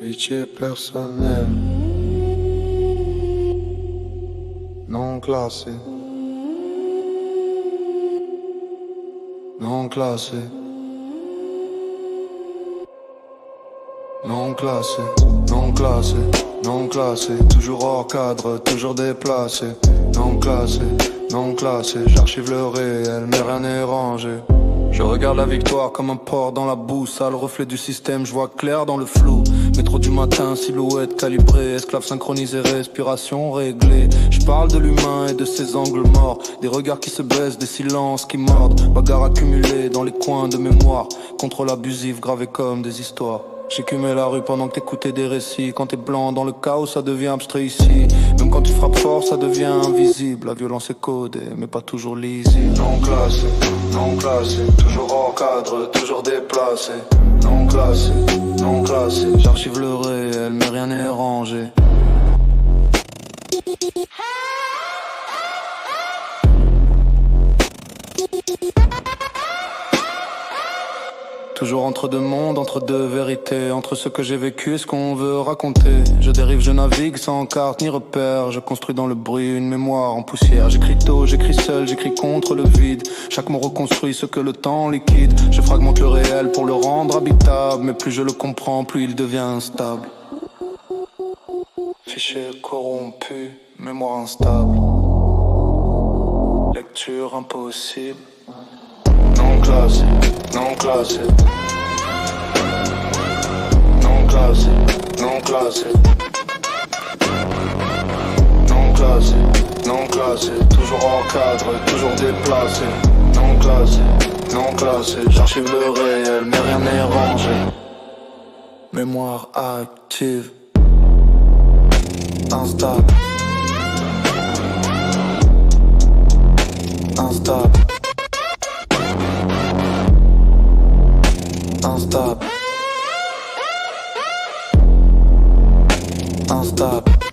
Fichier personnel non classé, non classé, non classé, non classé, non classé, toujours hors cadre, toujours déplacé, non classé, non classé, j'archive le réel, mais rien n'est rangé. Je regarde la victoire comme un porc dans la boue, sale reflet du système, je vois clair dans le flou. Métro du matin, silhouette calibrée, esclave synchronisé, respiration réglée. Je parle de l'humain et de ses angles morts, des regards qui se baissent, des silences qui mordent, bagarres accumulées dans les coins de mémoire, contrôle abusif gravé comme des histoires. J'écumais la rue pendant que t'écoutais des récits. Quand t'es blanc dans le chaos, ça devient abstrait ici. Même quand tu frappes fort, ça devient invisible. La violence est codée, mais pas toujours lisible. Non classé, non classé, toujours hors cadre, toujours déplacé. Non classé, non classé, j'archive le réel, mais rien n'est rangé. Toujours entre deux mondes, entre deux vérités, entre ce que j'ai vécu et ce qu'on veut raconter. Je dérive, je navigue sans carte ni repère. Je construis dans le bruit une mémoire en poussière. J'écris tôt, j'écris seul, j'écris contre le vide. Chaque mot reconstruit ce que le temps liquide. Je fragmente le réel pour le rendre habitable, mais plus je le comprends, plus il devient instable. Fichier corrompu, mémoire instable. Lecture impossible. Non classé, non classé. Non classé, non classé. Non classé, non classé. Toujours en cadre, toujours déplacé. Non classé, non classé. J'archive le réel, mais rien n'est rangé. Mémoire active. Instable. Instable. Instable. Instable.